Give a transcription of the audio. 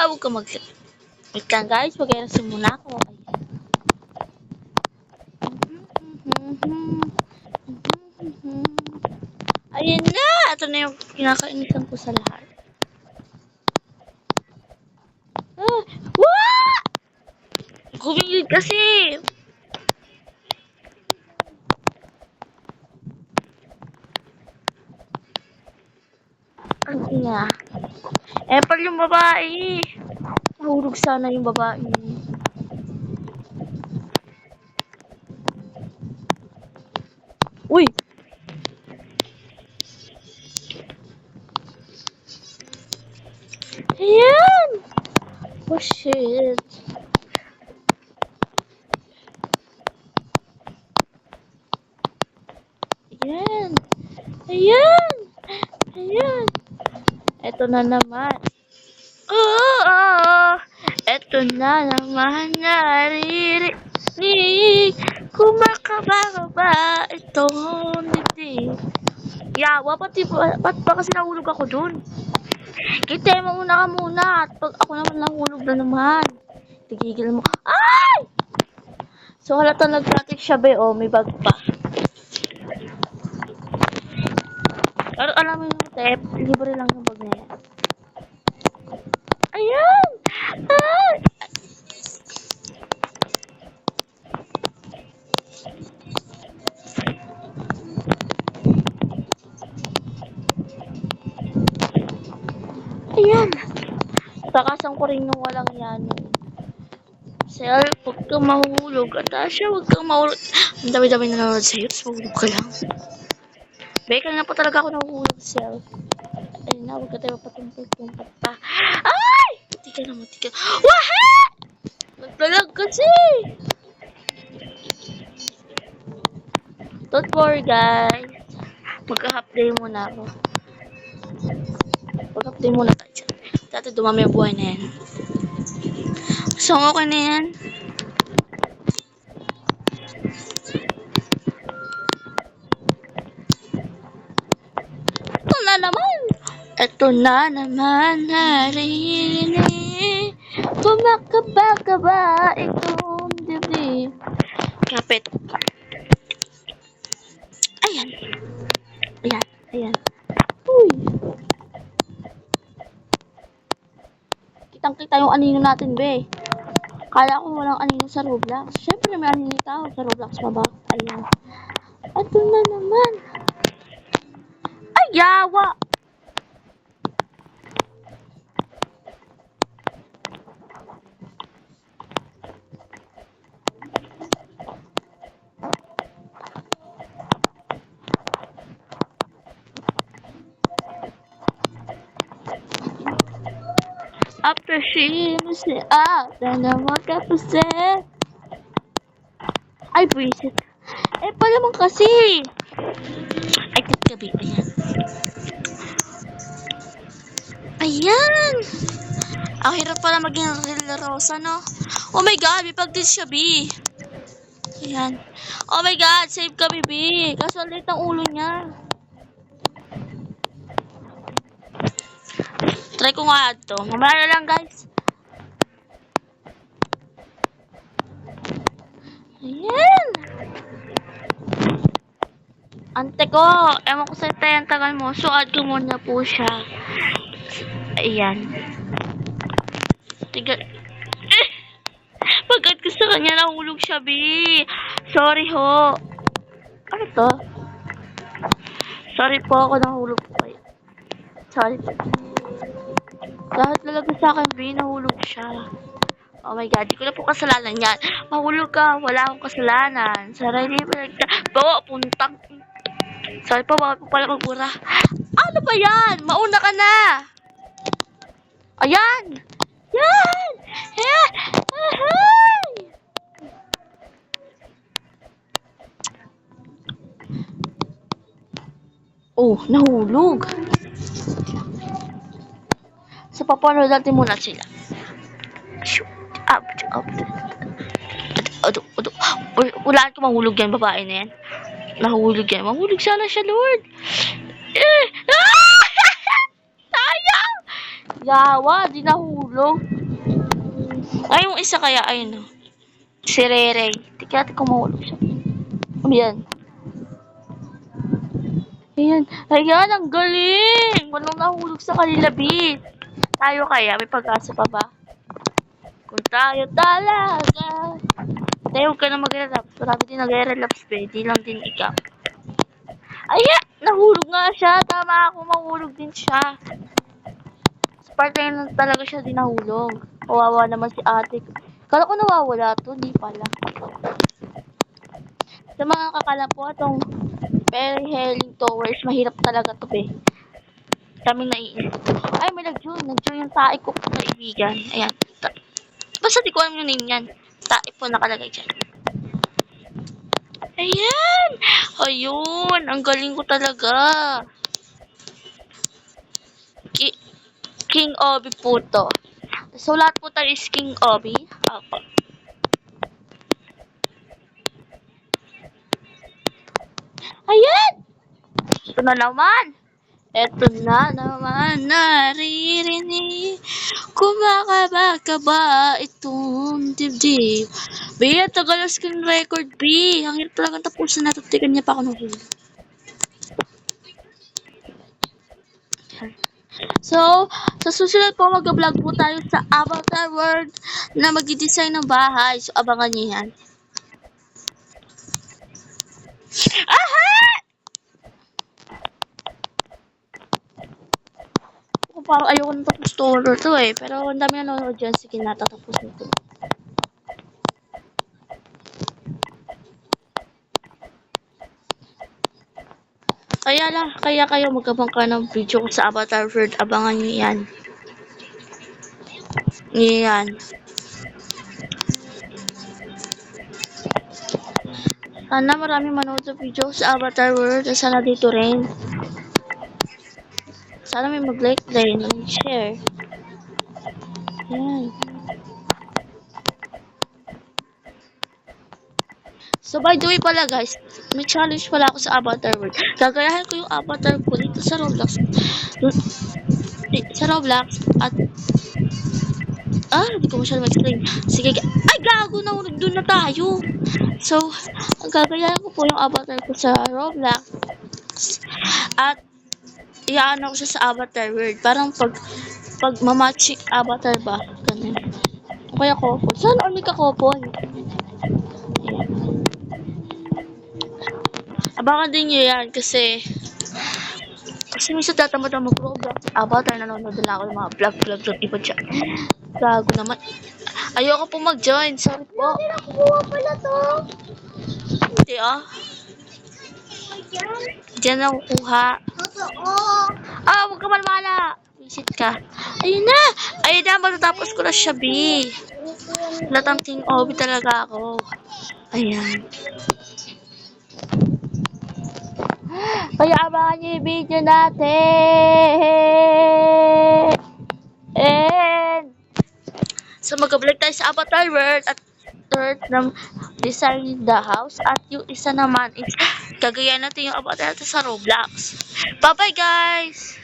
huwag ka wait lang guys, mag-erasin muna ako. Ayun na! Ito na yung kinakainitan ko sa lahat. Wah! Gumilid kasi! Ang ina. Pala yung babae. Mahulog sana yung babae. Uy! Ayan! Oh shit! Ayan! Ayan! Ayan! Eto na naman. Eto na naman naririnig. Kumakababa itong dibdib. Yawa, ba't ba kasi nahulog ako dun? Kita mauna ka muna at pag ako naman nahulog na naman. Tigigil mo. Ay! So halata nag-practice siya be, oh, may bag pa. Pero alam mo yung tip, libre lang yung bag na yan. Ayan! Ay! Ayan! Takasan ko rin yung walang yan. Sel, huwag kang mahulog. Atasha, huwag kang mahulog. Ang dami-dami na nanonood sa'yo, tapos mahulog ka lang. Beka na pa talaga ako nahuhulog, Sel. Ayun na, huwag ka tayo mapatumpag-tumpag pa. Ay! Muti ka na, muti ka. Wahe! Naglalag kasi! Don't worry, guys. Magka-half day muna ako. Mag-half day muna tayo dyan. Dati dumami ang buhay na yan. So, okay na yan. Ito na naman naririnig. Kumakaba itong dibdib. Kapit. Ayan. Ayan. Ayan. Uy. Kitang-kita yung anino natin, be. Kala ko walang anino sa Roblox. Siyempre may anino tao sa Roblox pa ba? Ayan. Ito na naman. Ay, yawa! After she was out, then I woke up and said, ay, buisit. Pala naman kasi. Ay, tagkabi. Ayan. Ayan. Ang hirap pala maging Rila Rosa, no? Oh my God, may pag-dis siya, B. Ayan. Oh my God, save kami, B. Kaso ulit ang ulo niya. Try ko nga ito. Mamaya na lang, guys. Ayan. Ante ko, ewan ko sa tayo ang tagal mo. So, add ko muna po siya. Ayan. Tiga. Pag-add ko sa kanya, nahulog siya, B. Sorry ho. Ano to? Sorry po, ako nahulog po. Sorry po. Lahat talaga sa akin, B, nahulog siya. Oh my God, di ko na po kasalanan yan. Mahulog ka, wala akong kasalanan. Saray, di ba bawa, puntang. Sorry po, bakit po pala magbura. Ano ba yan? Mauna ka na. Ayan. Yan. Yan. Ahay. Oh, nahulog. So, papanood natin muna sila. Wala ko mahulog yan, babae na yan. Nahulog yan. Mahulog sana siya, Lord. Sayang! Yawa, di nahulog. Ay, yung isa kaya, ayun, oh. Si Rere. Tika, tika, mahulog siya. Ayan. Ayan. Ayan, ang galing! Walang nahulog sa kanila, bis. Tayo kaya? May pag-asa pa ba? Kung tayo talaga. Tayo, huwag ka na mag-relapse. Marami din nag-relapse, be. Di lang din ikaw. Ayan! Nahulog nga siya. Tama ako, mahulog din siya. Sa parte na talaga siya din nahulog. Kawawa naman si ate. Kala ko nawawala to, di pala. Sa mga kakala po, itong Perry Healing Towers, mahirap talaga to, be. Kaming naiinis. Ay, may nag-join. Nag-join yung tae ko, kaibigan. Ayan. Basta di ko alam yung name niyan. Tae po nakalagay dyan. Ayan! Ayun! Ang galing ko talaga. King Obi po to. So, lahat po tayo is King Obi. Apo. Ayan! Ito na naman. Ito na naman. Naririnig. Kumakaba-kaba itong dibdib. B, tagal ang screen record, B. Ang hirap talagang tapusin na. Tutikan niya pa ako ng huli. So, sa susunod po mag-vlog po tayo sa Avatar World na mag-design ng bahay. So, abangan niyo yan. Aha! Parang ayoko na tapos to eh. Pero ang dami nanonood dyan. Sige na, tatapusin ko. Kaya kayo magabang ka ng video ko sa Avatar World. Abangan niyo yan. Yan. Sana marami manood sa video sa Avatar World. Sana dito rin. Sana may mag-like din. Mag-share. Yan. So, by the way pala guys, may challenge pala ako sa Avatar World. Gagayahin ko yung avatar ko dito sa Roblox. Sa Roblox at hindi ko masyadong explain. Sige, ay gago na, doon na tayo. So, gagayahin ko po yung avatar ko sa Roblox. At iyaan ako siya sa Avatar World. Parang pag mamatching avatar ba? Ganun. O kaya couple. Sana only ka couple. Abangan din nyo yan kasi minsan tatamad ang mag-Roblox. Avatar, nanonood na ako ng mga vlog iba dyan. Gago naman. Ayoko po mag-join. Sorry po. Hindi nakukuha pala to. Hindi Diyan nakukuha. Huwag ka malmala. Visit ka. Ayun na, matatapos ko na siya, B. Latang King Obi talaga ako. Ayan. Kaya abangan niyo yung video natin. And so mag-vlog tayo sa Avatar World at third ng design the house at yung isa naman is gagayan natin yung avatar sa Roblox. Bye bye guys!